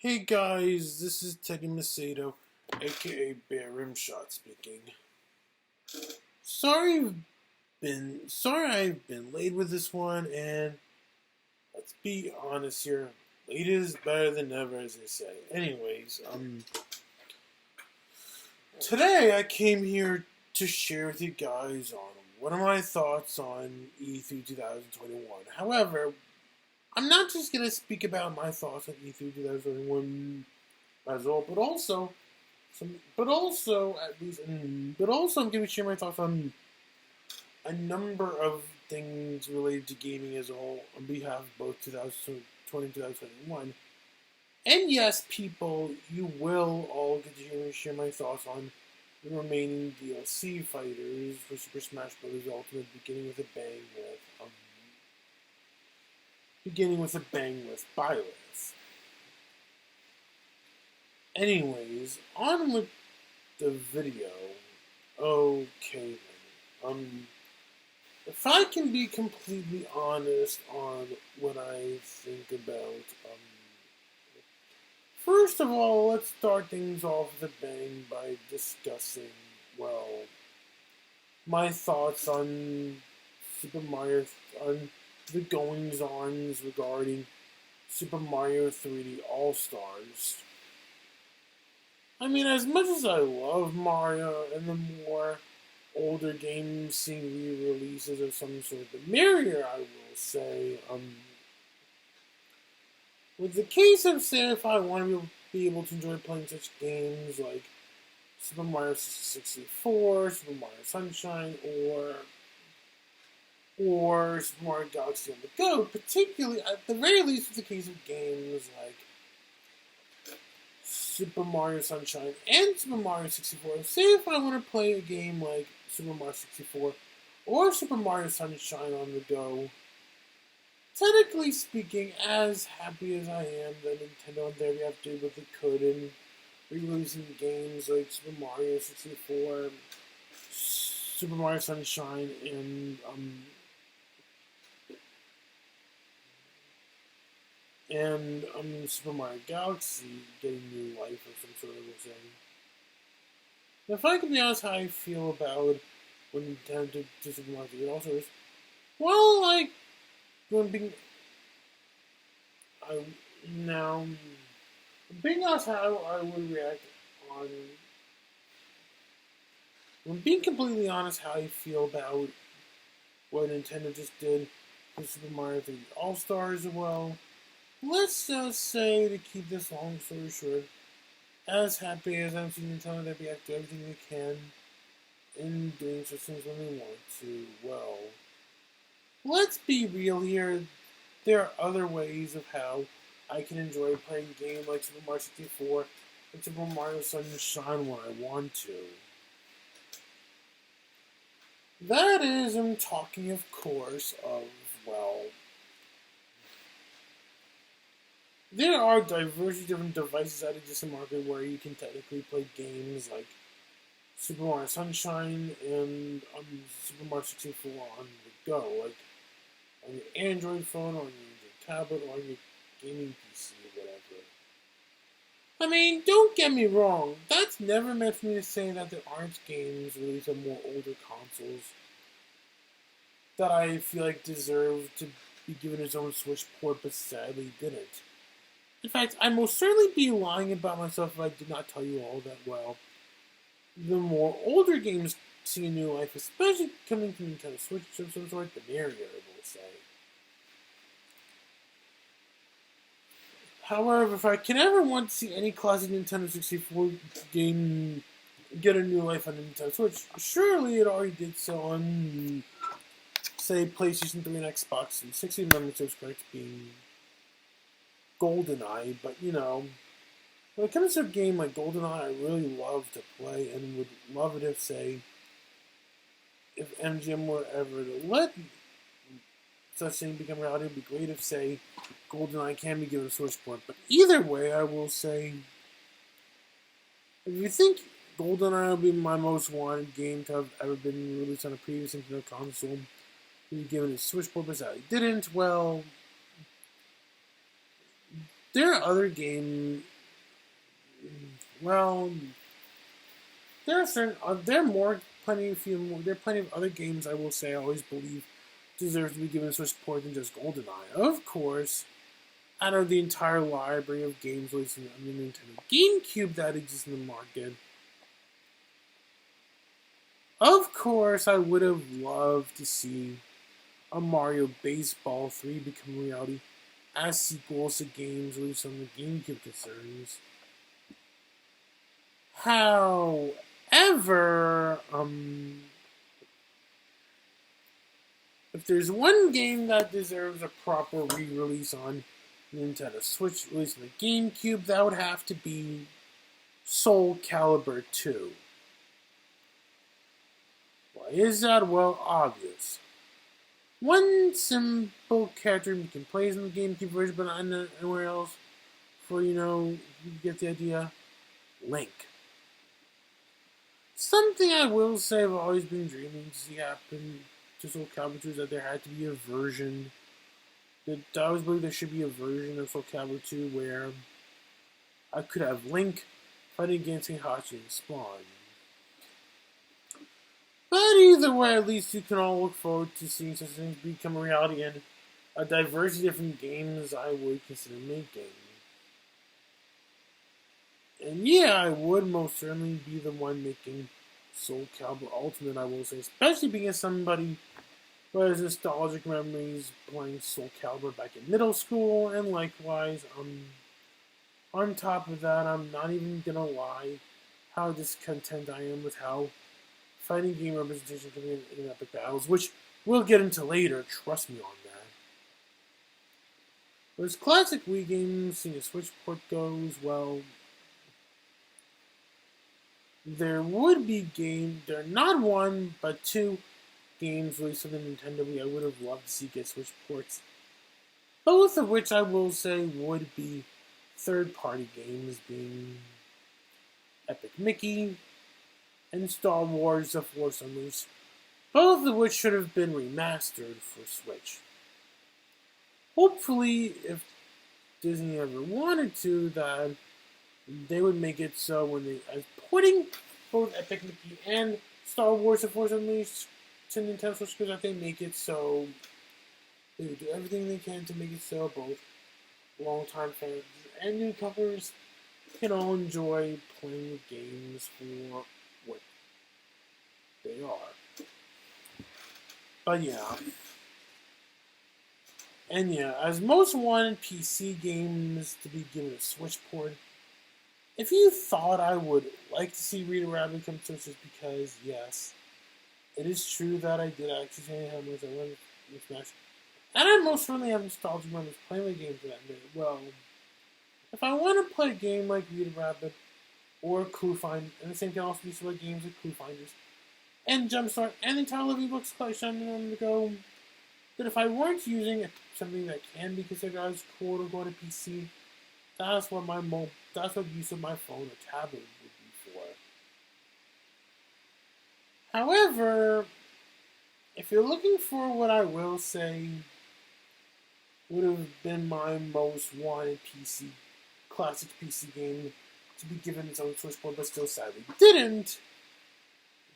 Hey guys, this is Teddy Macedo, aka bearRimshot's speaking. Sorry I've been late with this one, and let's be honest here, late is better than never, as they say. Anyways, today I came here to share with you guys on one of my thoughts on E3 2021. However, I'm not just gonna speak about my thoughts on E3 2021 as well, but also I'm going to share my thoughts on a number of things related to gaming as a whole on behalf of both 2020 and 2021. And yes, people, you will all get to hear me share my thoughts on the remaining DLC fighters for Super Smash Bros. Ultimate, beginning with a bang with Byleth. Anyways, on with the video. Okay then. If I can be completely honest on what I think about, first of all, let's start things off with a bang by discussing, well, my thoughts on on the goings-ons regarding Super Mario 3D All-Stars. I mean, as much as I love Mario and the more older games seeing re-releases of some sort, the merrier, I will say. With the case of, say, if I want to be able to enjoy playing such games like Super Mario 64, Super Mario Sunshine, or Super Mario Galaxy on the Go, particularly, at the very least, with the case of games like Super Mario Sunshine and Super Mario 64. Say if I want to play a game like Super Mario 64 or Super Mario Sunshine on the go, technically speaking, as happy as I am that Nintendo and their have to do what they could in releasing games like Super Mario 64, Super Mario Sunshine, and Super Mario Galaxy getting new life of some sort of thing. If I can be honest how I feel about when Nintendo did Super Mario 3D All-Stars, well, like, being honest how I would react on, when being completely honest how I feel about what Nintendo just did with Super Mario 3D All-Stars, well, let's just say, to keep this long story short, as happy as I'm seeing Nintendo, they react to everything they can in doing such things when they want to. Well, let's be real here. There are other ways of how I can enjoy playing a game like Super Mario 64 and Super Mario Sunshine when I want to. That is, I'm talking, of course, of, well, there are diverse different devices out of this market where you can technically play games like Super Mario Sunshine and Super Mario 64 on the go, like on your Android phone, on your tablet, or on your gaming PC, or whatever. I mean, don't get me wrong, that's never meant for me to say that there aren't games released on more older consoles that I feel like deserve to be given its own Switch port, but sadly didn't. In fact, I'd most certainly be lying about myself if I did not tell you all that, well, the more older games see a new life, especially coming from Nintendo Switch of some sort, the merrier, I will say. However, if I can ever want to see any classic Nintendo 64 game get a new life on the Nintendo Switch, surely it already did so on, say, PlayStation 3 and Xbox 360, if memory serves correct, being GoldenEye, but when it comes to a game like GoldenEye, I really love to play and would love it if, say, if MGM were ever to let such thing become reality, it would be great if, say, GoldenEye can be given a Switch port. But either way, I will say, if you think GoldenEye will be my most wanted game to have ever been released on a previous Nintendo console, be given a Switch port, but sadly didn't, well, there are other games Well, there are certain, there are more, plenty of few more, there are plenty of other games I will say I always believe deserve to be given Switch support than just GoldenEye. Of course, out of the entire library of games released on the Nintendo GameCube that exists in the market, of course, I would have loved to see a Mario Baseball 3 become a reality as sequels to games released on the GameCube concerns. However, if there's one game that deserves a proper re-release on Nintendo Switch, released on the GameCube, that would have to be Soul Calibur 2. Why is that? Well, obvious. One simple character you can play in the GameCube version, but not anywhere else. For, you get the idea. Link. Something I will say I've always been dreaming to see happen to Soul Calibur 2 is that there had to be a version. I always believe there should be a version of Soul Calibur 2 where I could have Link fighting against Heihachi and Spawn. But either way, at least you can all look forward to seeing such things become a reality and a diversity of different games I would consider making. And yeah, I would most certainly be the one making Soul Calibur Ultimate, I will say, especially being as somebody who has nostalgic memories playing Soul Calibur back in middle school, and likewise, on top of that, I'm not even gonna lie how discontent I am with how fighting game representation can be in epic battles, which we'll get into later, trust me on that. But as classic Wii games, seeing a Switch port goes, well, there would be there are not one, but two games released on the Nintendo Wii I would have loved to see get Switch ports. Both of which I will say would be third-party games, being Epic Mickey and Star Wars The Force Unleashed, both of which should have been remastered for Switch. Hopefully, if Disney ever wanted to, that they would make it so when they putting both Epic Mickey and Star Wars The Force Unleashed to Nintendo Switch, because I think make it so they would do everything they can to make it so both longtime fans and newcomers can all enjoy playing the games for what they are. But yeah. And yeah, as most wanted PC games to be given a Switch port, if you thought I would like to see Rita Rabbit come to Switch, just because, yes, it is true that I did actually say how much I wanted to Smash. And I most certainly have nostalgic memories playing the game for that minute. Well, if I want to play a game like Rita Rabbit or Clue Finder, and the same can also be select games like Clue Finders and Jumpstart and the entire Living Books collection on the go, that if I weren't using something that can be considered as cool to go on a PC, that's what that's what use of my phone or tablet would be for. However, if you're looking for what I will say would have been my most wanted classic PC game to be given its own Switch port, but still sadly didn't,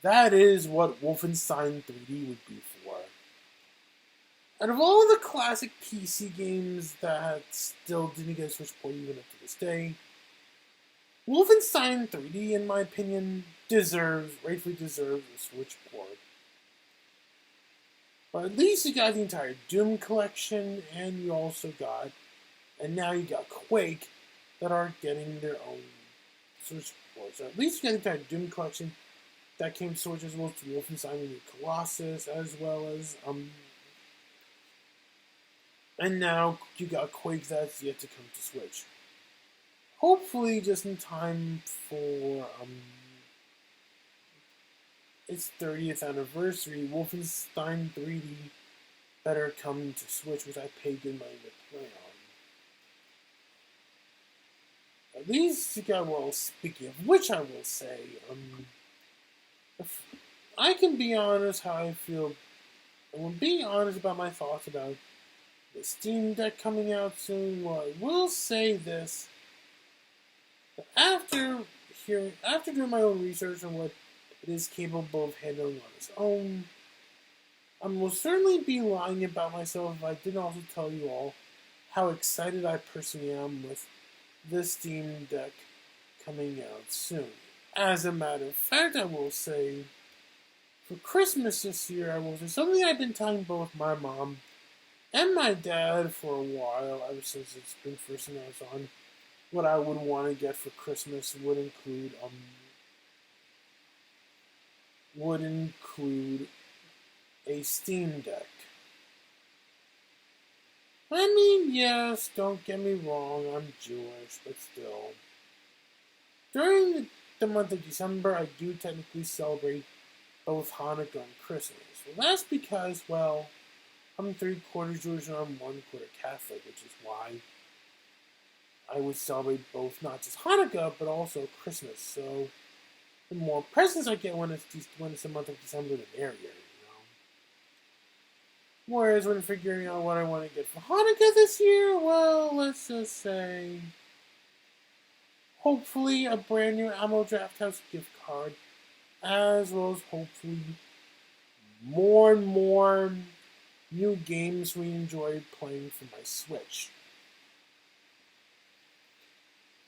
that is what Wolfenstein 3D would be for. Out of all the classic PC games that still didn't get a Switch port even up to this day, Wolfenstein 3D, in my opinion, rightfully deserves a Switch port. But at least you got the entire Doom collection, and you also got, and now you got Quake, that are getting their own Switch ports. So at least you got the entire Doom collection that came to Switch, as well as Wolfenstein and Colossus, as well as, and now you got Quake that's yet to come to Switch. Hopefully just in time for, its 30th anniversary, Wolfenstein 3D better come to Switch, which I paid good money to play on. At least you got, well, speaking of which, I will say, if I can be honest how I feel, and when being honest about my thoughts about the Steam Deck coming out soon, well, I will say this, that after after doing my own research on what it is capable of handling on its own, I will certainly be lying about myself if I didn't also tell you all how excited I personally am with this Steam Deck coming out soon. As a matter of fact, I will say, for Christmas this year, I will say something I've been telling both my mom and my dad for a while, ever since it's been first announced on what I would want to get for Christmas would include a Steam Deck. I mean, yes, don't get me wrong, I'm Jewish, but still. During the month of December, I do technically celebrate both Hanukkah and Christmas. Well, that's because, well, I'm 3/4 Jewish and I'm 1/4 Catholic, which is why I would celebrate both, not just Hanukkah, but also Christmas. So the more presents I get when it's the month of December, the merrier, you know. Whereas when figuring out what I want to get for Hanukkah this year, well, let's just say, hopefully a brand new Ammo Draft House gift card, as well as hopefully more and more new games we enjoy playing for my Switch.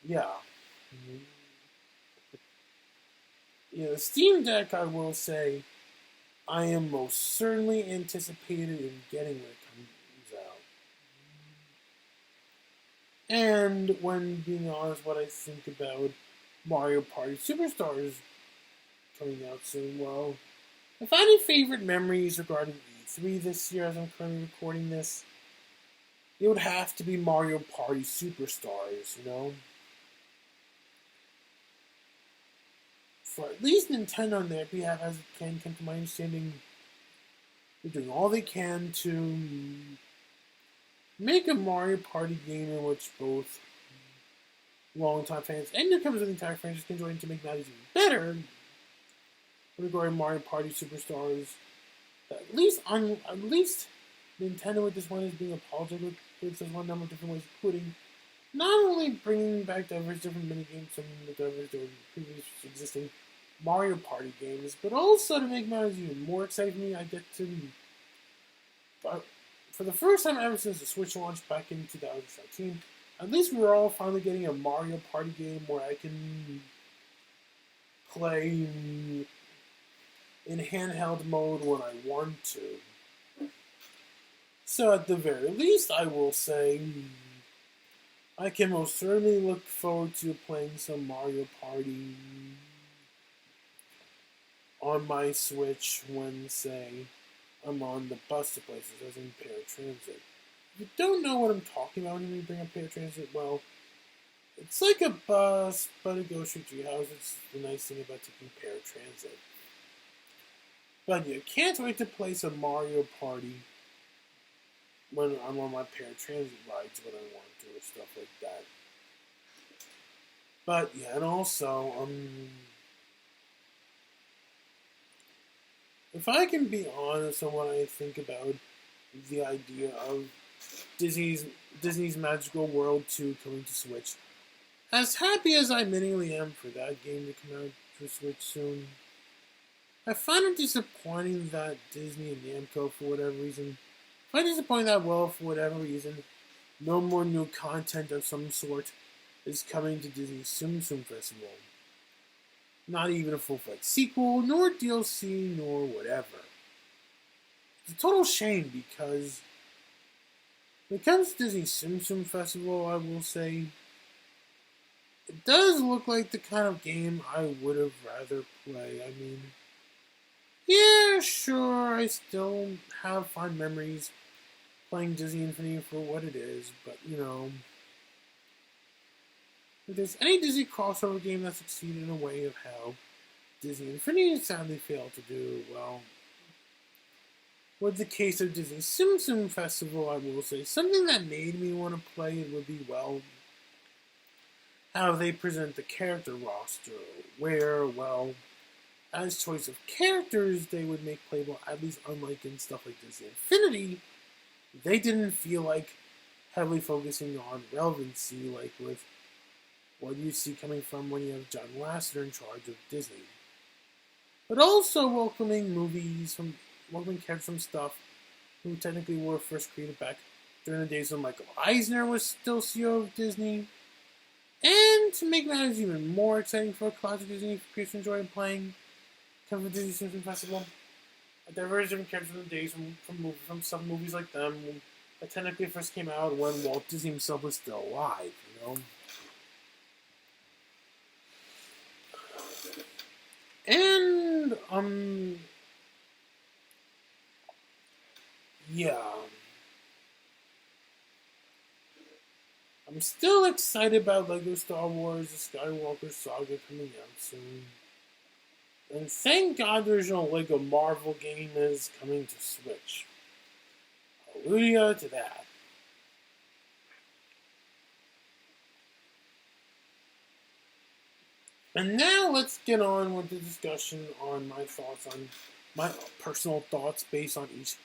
Yeah. The Steam Deck, I will say, I am most certainly anticipated in getting when it comes out. And when being honest, what I think about Mario Party Superstars coming out soon, well, if I had any favorite memories regarding E3 this year as I'm currently recording this, it would have to be Mario Party Superstars, you know? For at least Nintendo on their behalf, as it can come to my understanding, they're doing all they can to make a Mario Party game in which both longtime fans and newcomers of the entire franchise can join to make matters even better. Regarding Mario Party Superstars, at least Nintendo with this one is being apologetic with this one number of different ways, including not only bringing back diverse different minigames from the diverse previous existing Mario Party games, but also to make matters even more exciting for me, I get to, for the first time ever since the Switch launched back in 2017, at least we're all finally getting a Mario Party game where I can play in handheld mode when I want to. So at the very least, I will say I can most certainly look forward to playing some Mario Party on my Switch when, say, I'm on the bus to places, as in paratransit. If you don't know what I'm talking about when you bring up paratransit, well, it's like a bus, but it goes straight to your house. It's the nice thing about taking paratransit. But yeah, can't wait to play some Mario Party when I'm on my paratransit rides when I want to, or stuff like that. But yeah, and also, if I can be honest on what I think about the idea of Disney's Magical World 2 coming to Switch, as happy as I minimally am for that game to come out for Switch soon, I find it disappointing that Disney and Namco, for whatever reason, no more new content of some sort is coming to Disney's Tsum Tsum Festival. Not even a full-fledged sequel, nor DLC, nor whatever. It's a total shame because when it comes to Disney's Tsum Tsum Festival, I will say it does look like the kind of game I would have rather play. I mean, yeah, sure, I still have fond memories playing Disney Infinity for what it is, but, you know, if there's any Disney crossover game that succeeded in a way of how Disney Infinity sadly failed to do, well, with the case of Disney's Tsum Tsum Festival, I will say something that made me want to play it would be, well, how they present the character roster, where, well, as choice of characters, they would make playable, at least unlike in stuff like Disney Infinity, they didn't feel like heavily focusing on relevancy, like with what you see coming from when you have John Lasseter in charge of Disney. But also welcoming characters from stuff who technically were first created back during the days when Michael Eisner was still CEO of Disney. And to make matters even more exciting for a classic Disney creators enjoy playing, come from Disney Film Festival, a diverse different characters from the days from some movies like them that technically first came out when Walt Disney himself was still alive, you know? And, yeah. I'm still excited about Lego Star Wars, the Skywalker Saga coming out soon. And thank God the original Lego Marvel game is coming to Switch. Hallelujah to that. And now let's get on with the discussion on my personal thoughts based on each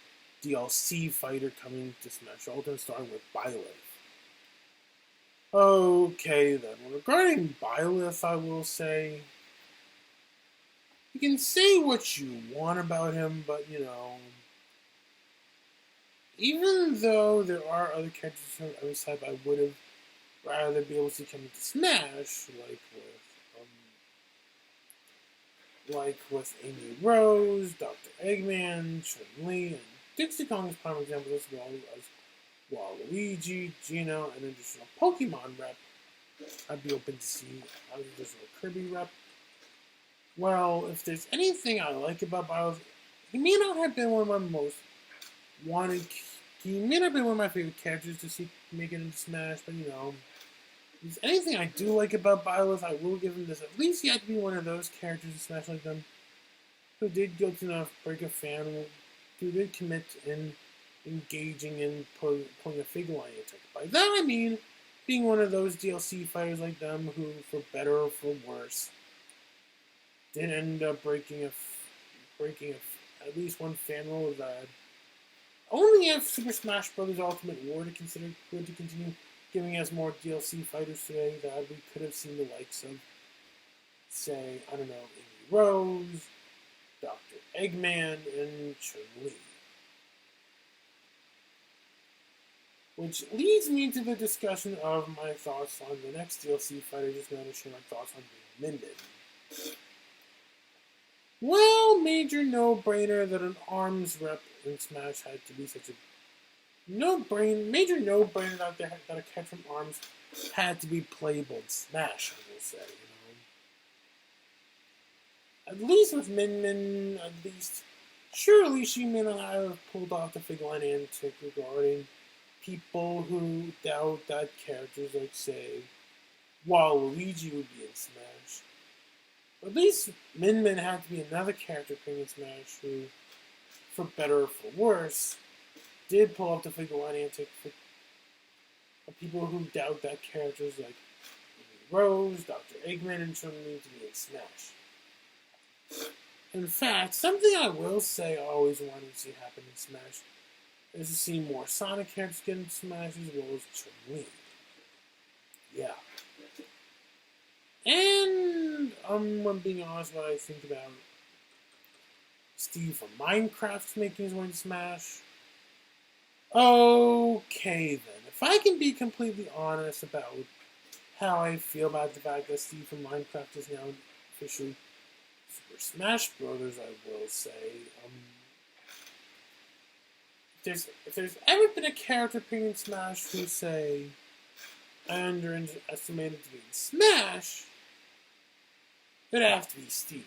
DLC fighter coming to Smash Ultimate, starting with Byleth. Okay then, regarding Byleth, I will say, you can say what you want about him, but you know, even though there are other characters from the other side I would have rather be able to come into Smash, like with Amy Rose, Dr. Eggman, Chun-Li, and Dixie Kong as prime examples, as well as Waluigi, Gino, and an additional Pokemon rep. I'd be open to see an additional Kirby rep. Well, if there's anything I like about Byleth, he may not have been one of my most wanted. He may not have been one of my favorite characters to see make it into Smash, but you know, if there's anything I do like about Byleth, I will give him this. At least he had to be one of those characters in Smash like them who did go to enough break a fan, who did commit in engaging in pulling a figure line attack. By that I mean being one of those DLC fighters like them who, for better or for worse, did end up breaking at least one fan rule that only if Super Smash Bros. Ultimate were to continue giving us more DLC fighters today, that we could have seen the likes of, say, I don't know, Amy Rose, Dr. Eggman, and Chun-Li. Which leads me to the discussion of my thoughts on the next DLC fighter. Just going to share my thoughts on Minden. Well, major no-brainer that an ARMS rep in Smash had to be such a major no-brainer that a catch from ARMS had to be playable in Smash, I will say, you know. At least with Min, surely she may not have pulled off the figure line antic regarding people who doubt that characters like, say, Waluigi would be in Smash. At least Min had to be another character playing in Smash who, for better or for worse, did pull off the figure line antic for people who doubt that characters like Rose, Dr. Eggman, and Chun-Li to be in Smash. In fact, something I will say I always wanted to see happen in Smash is to see more Sonic characters get into Smash as well as Chun-Li. Yeah. And when being honest, what I think about Steve from Minecraft making his way to Smash. Okay then, if I can be completely honest about how I feel about the fact that Steve from Minecraft is now officially Super Smash Brothers, I will say, if there's ever been a character appearing in Smash who, say, I underestimated to be in Smash, it'd have to be Steve.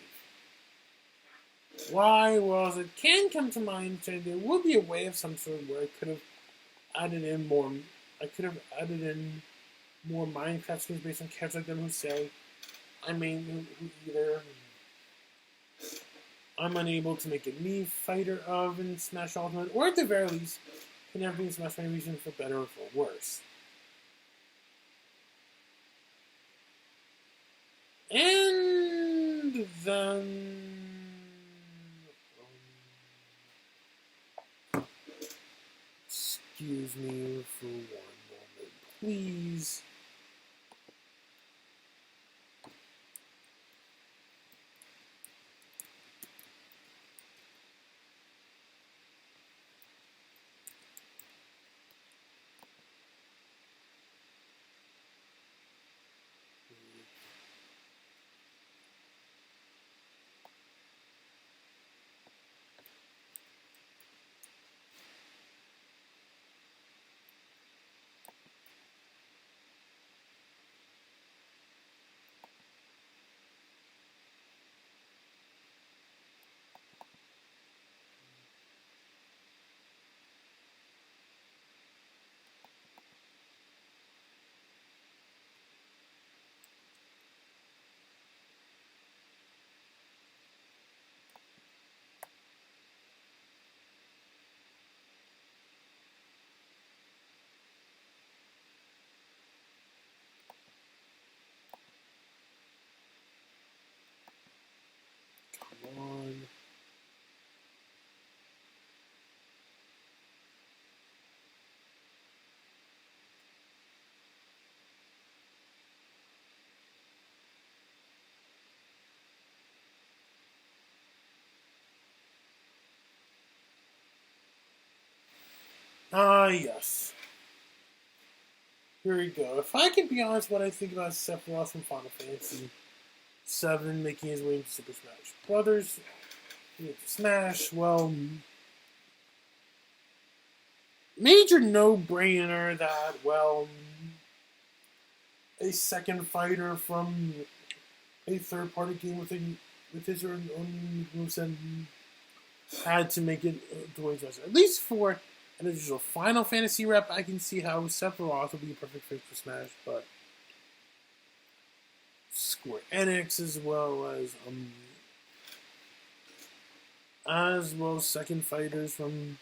Why? Well, as it can come to mind, so there would be a way of some sort where I could have added in more. I could have added in more Minecraft skins based on characters like them who say, who either I'm unable to make a Mii fighter of in Smash Ultimate, or at the very least, can never be in Smash for any reason, for better or for worse. And then, excuse me for one moment, please. on. Yes. Here we go. If I can be honest, what I think about Sephiroth from Final Fantasy VII making his way into Super Smash Brothers, Smash, well, major no-brainer that, well, a second fighter from a third-party game with his own moveset had to make it towards us. At least for an additional Final Fantasy rep, I can see how Sephiroth would be a perfect fit for Smash, but Square Enix as well as second fighters from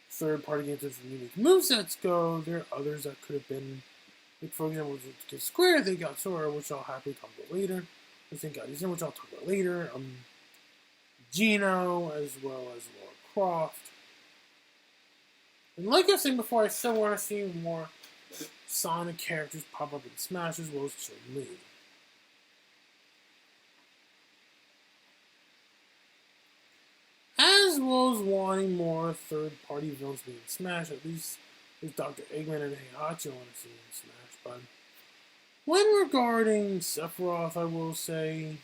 third-party games with unique movesets go, there are others that could have been, like for example, with Square, they got Sora, which I'll happily talk about later. They got Izzy, which I'll talk about later. Gino, as well as Lara Croft. And like I was saying before, I still want to see more Sonic characters pop up in Smash, as well as Chun-Li. As well as wanting more third-party villains being in Smash, at least with Dr. Eggman and Heihachi I want to see in Smash. But when regarding Sephiroth, I will say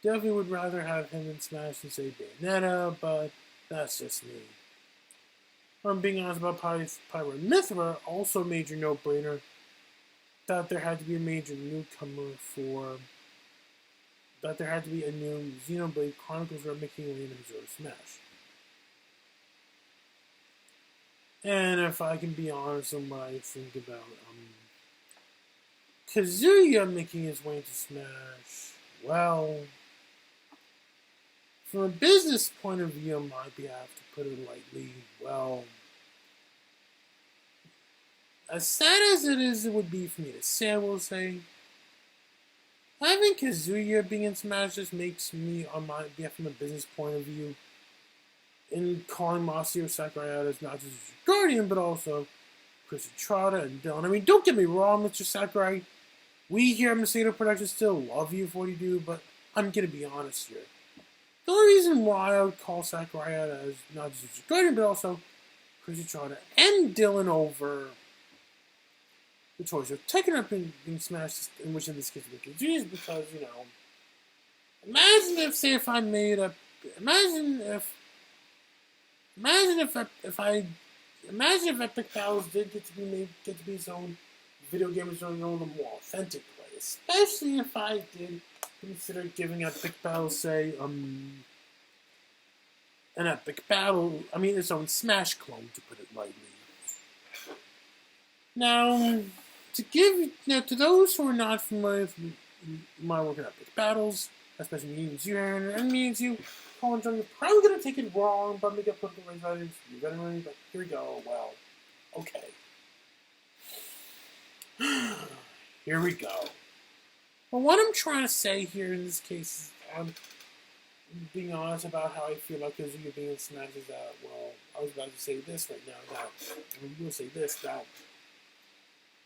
definitely would rather have him in Smash than say Bayonetta, but that's just me. If I'm being honest about Pyro and Mithra, also a major no-brainer that there had to be a major newcomer for. That there had to be a new Xenoblade Chronicles rep making way into Zero Smash. And if I can be honest on what I think about Kazuya making his way into Smash, well, from a business point of view, I might be have to put it lightly, well, as sad as it would be for me to say, I will say, having Kazuya being in Smash just makes me, on my behalf from a business point of view, in calling Masahiro Sakurai out as not just Guardian, but also Chris Estrada and Dylan. I mean, don't get me wrong, Mr. Sakurai. We here at Macedo Productions still love you for what you do, but I'm going to be honest here. The only reason why I would call Sakurai out as not just Guardian, but also Chris Estrada and Dylan over the choice of taking up being smashed, in which in this case would be Kazuya, is because, imagine if, say, if I made a, imagine if Epic Battles did get to be its own video game in a little more authentic way, especially if I did consider giving Epic Battles, say, an Epic Battle, its own Smash clone, to put it lightly. Now, to those who are not familiar with my work at Epic Battles, especially me and you, and me and you, Colin Jones, I'm probably going to take it wrong, but I'm going to get put the right values. You better ready, but here we go. Well, okay. Here we go. Well, what I'm trying to say here in this case is I'm being honest about how I feel about Kazuya being in Smash is that, well, I was about to say this right now, that, I'm going to say this, that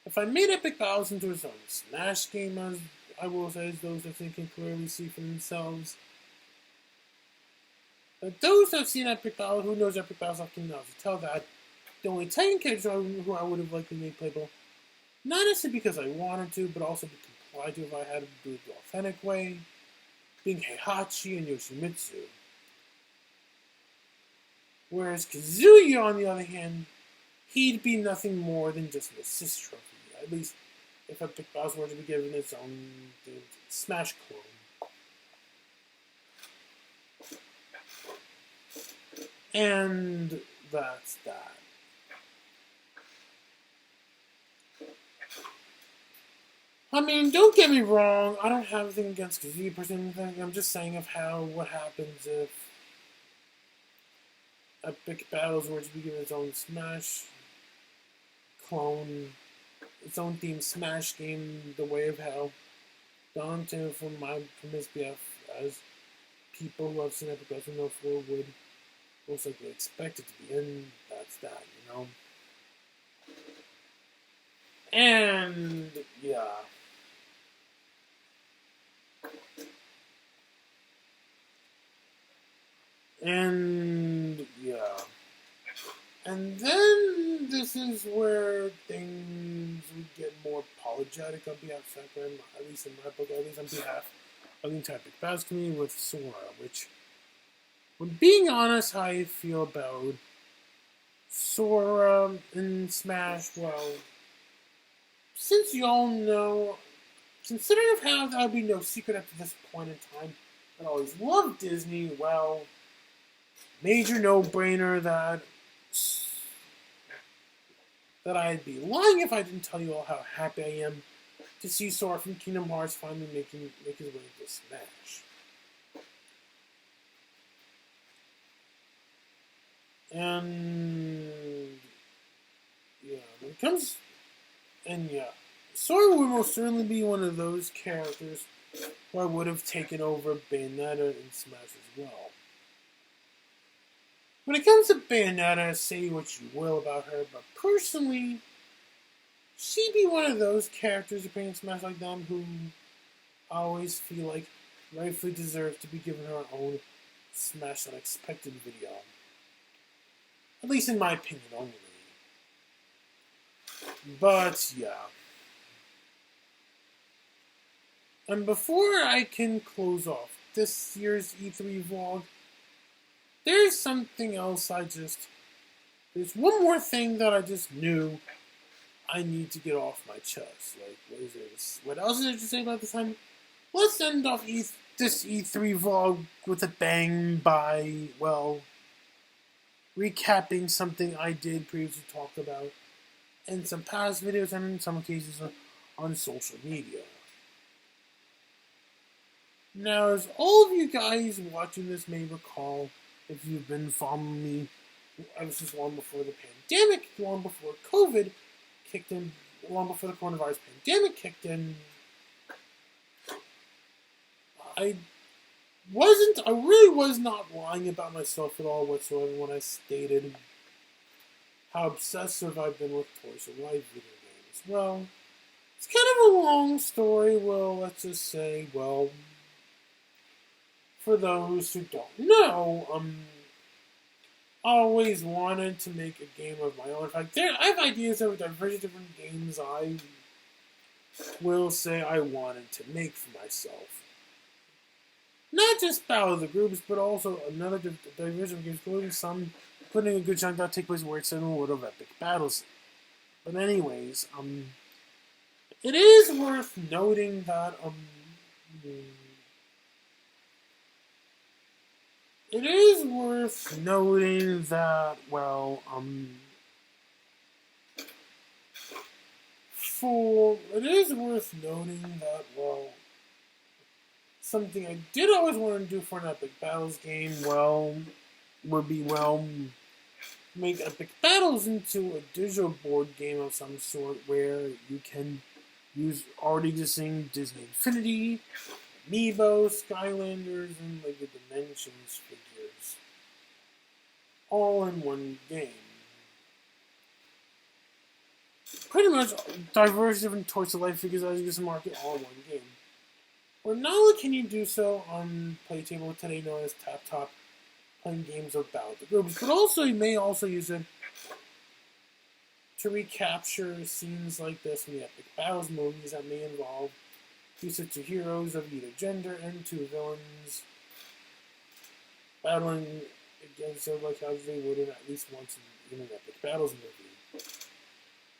if I made Epic Battles into its own Smash game, as I will say, as those I think can clearly see for themselves, but those who have seen Epic Battles, who knows Epic Battles, I can also tell that the only Titan character who I would have likely made playable, not necessarily because I wanted to, but also to comply to if I had to do it the authentic way, being Heihachi and Yoshimitsu. Whereas Kazuya, on the other hand, he'd be nothing more than just an assist trophy, at least if Epic Battles were to be given its own Smash clone. And that's that. Don't get me wrong, I don't have anything against Kazuya personally. I'm just saying of what happens if Epic Battles were to be given its own Smash clone, its own themed Smash game, the way of how Dante from his BF as people who have seen Epic Battles 104 would most likely expect it to be, and that's that, you know? And, yeah. And, yeah. And then this is where things would get more apologetic on behalf of Sakura, at least in my book, at least on behalf of the entire Epic Battles community with Sora, which, when being honest, how I feel about Sora in Smash, well, since you all know, considering of how that would be no secret up to this point in time, I always loved Disney, well, major no-brainer that I'd be lying if I didn't tell you all how happy I am to see Sora from Kingdom Hearts finally make his way into Smash. And yeah, when it comes, and yeah, Sora would most certainly be one of those characters who I would have taken over Bayonetta in Smash as well. When it comes to Bayonetta, say what you will about her, but personally, she'd be one of those characters appearing in Smash like them who I always feel like rightfully deserve to be given her own Smash Unexpected video. At least in my opinion only. But, yeah. And before I can close off this year's E3 vlog, there's something else there's one more thing that I just knew I need to get off my chest. Like, what is this? What else did I just say about this time? Let's end off this E3 vlog with a bang by, well, recapping something I did previously talk about in some past videos and in some cases on social media. Now, as all of you guys watching this may recall, if you've been following me ever since long before the pandemic, long before COVID kicked in, long before the coronavirus pandemic kicked in, I really was not lying about myself at all whatsoever when I stated how obsessive I've been with Toys R Us video games. Well, it's kind of a long story. Well, let's just say, well, for those who don't know, I always wanted to make a game of my own. In fact, I have ideas of diverse different games I will say I wanted to make for myself. Not just Battle of the Groups, but also another diverse of games, including some putting a good chunk that take place where it's in the world of epic battles. But anyways, it is worth noting that, it is worth noting that, well, something I did always want to do for an Epic Battles game, well, would be, well, make Epic Battles into a digital board game of some sort where you can use already existing Disney Infinity, Amiibo, Skylanders, and Lego Dimensions figures. All in one game. Pretty much diverse different Toys of Life figures as you get to market all in one game. Or not only can you do so on Playtable, today known as Tap Top, playing games of Battle of the Groups, but also you may also use it to recapture scenes like this in the Epic Battles movies that may involve two sets of heroes of either gender and two villains battling against them like how they would at least once in an Epic Battles movie.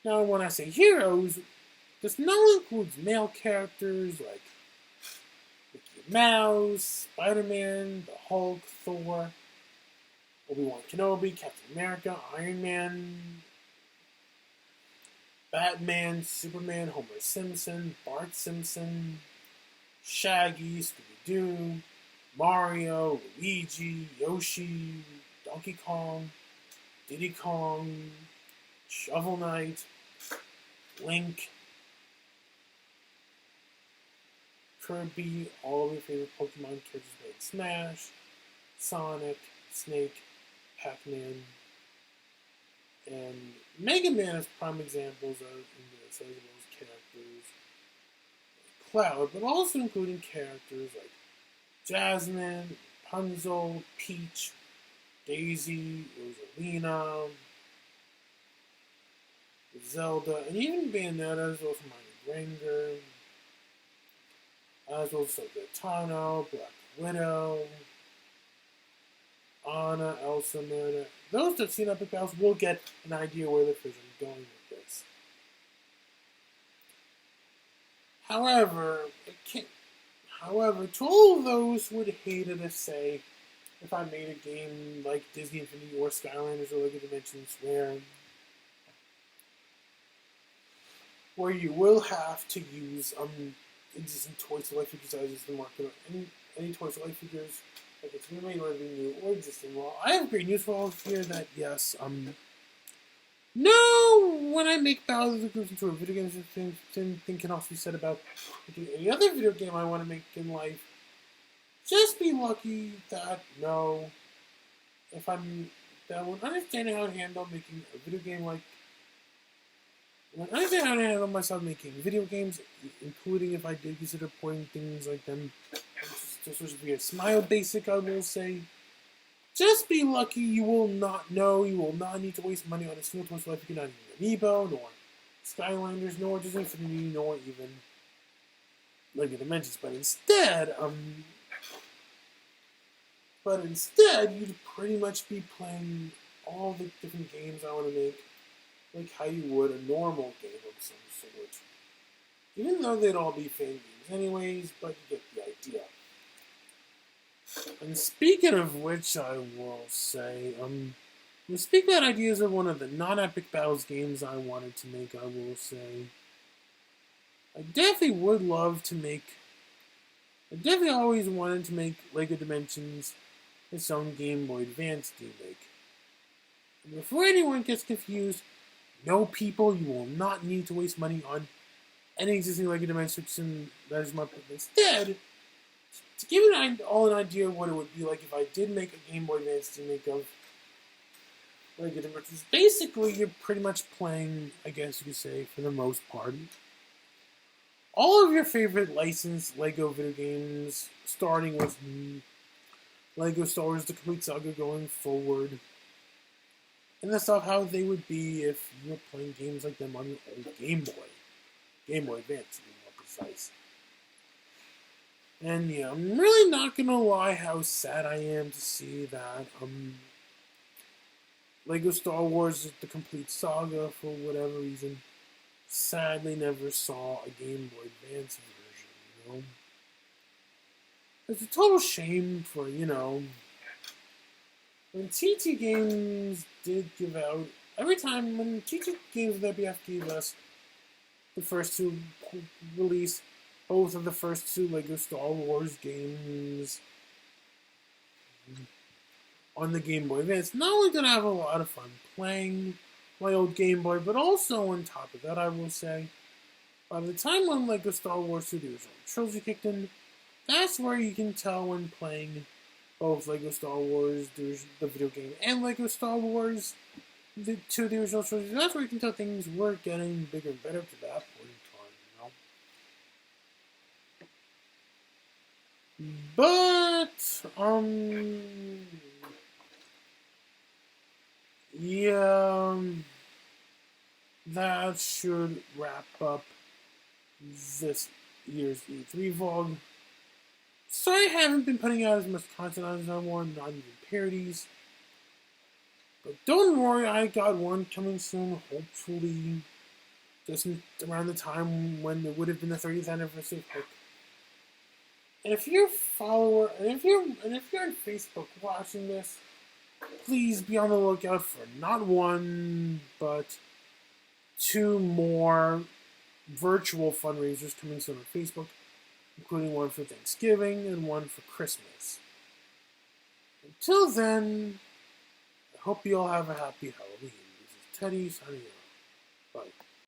Now, when I say heroes, this not only includes male characters like Mickey Mouse, Spider-Man, the Hulk, Thor, Obi-Wan Kenobi, Captain America, Iron Man, Batman, Superman, Homer Simpson, Bart Simpson, Shaggy, Scooby-Doo, Mario, Luigi, Yoshi, Donkey Kong, Diddy Kong, Shovel Knight, Link, Kirby, all of your favorite Pokemon characters played Smash, Sonic, Snake, Pac-Man, and Mega Man as prime examples of in this, as well as characters like Cloud, but also including characters like Jasmine, Rapunzel, Peach, Daisy, Rosalina, Zelda, and even Bayonetta, as well as Hermione Granger, as well as Tano, Black Widow, Anna, Elsa, Merida. Those that seen Epic Battles will get an idea where the vision is going with this. However, to all of those who would hate it if, say, if I made a game like Disney Infinity or Skylanders or Lego Dimensions where you will have to use existing Toy to Life figures as is the market. Any Toy to Life figures, like it's remade, whether new or existing. Well, I have great news for all of you here that yes, no, when I make Battle of the Groups into a video game, the same thing can also be said about any other video game I want to make in life. Just be lucky that when understanding how to handle making a video game when understanding how to handle myself making video games, including if I did consider porting things like them, just to be a Smile Basic, I will say. Just be lucky. You will not need to waste money on a single Toy Life. You cannot even Amiibo, nor Skylanders, nor Disney Infinity, nor even Lego Dimensions. But instead, you'd pretty much be playing all the different games I want to make, like how you would a normal game of some sort. Even though they'd all be fan games anyways, but you get the idea. And speaking of which, I will say, speaking about ideas of one of the non-Epic Battles games I wanted to make, I will say, I definitely always wanted to make Lego Dimensions its own Game Boy Advance remake. And before anyone gets confused, no people, you will not need to waste money on any existing Lego Dimensions that is my plan. Instead, to give you all an idea of what it would be like if I did make a Game Boy Advance remake of Lego Dimensions, basically you're pretty much playing, I guess you could say, for the most part, all of your favorite licensed Lego video games, starting with Lego Star Wars The Complete Saga going forward. And that's how they would be if you were playing games like them on your old Game Boy. Game Boy Advance, to be more precise. And yeah, I'm really not gonna lie how sad I am to see that Lego Star Wars The Complete Saga, for whatever reason, sadly never saw a Game Boy Advance version, It's a total shame for, when TT Games did give out, every time when TT Games with WF gave us the first two release, both of the first two Lego Star Wars games on the Game Boy Advance, not only did I have a lot of fun playing my old Game Boy, but also on top of that, I will say, by the time when Lego Star Wars 2 the original trilogy kicked in, that's where you can tell when playing both Lego Star Wars, the video game, and Lego Star Wars, the original trilogy. That's where you can tell things were getting bigger and better to that point in time, But, yeah, that should wrap up this year's E3 vlog. Sorry I haven't been putting out as much content as I want, not even parodies. But don't worry, I got one coming soon, hopefully just around the time when it would have been the 30th anniversary of Hook. And if you're a follower, and if you're on Facebook watching this, please be on the lookout for not one, but 2 more virtual fundraisers coming soon on Facebook, including one for Thanksgiving and one for Christmas. Until then, I hope you all have a happy Halloween. This is Teddy signing off. Bye.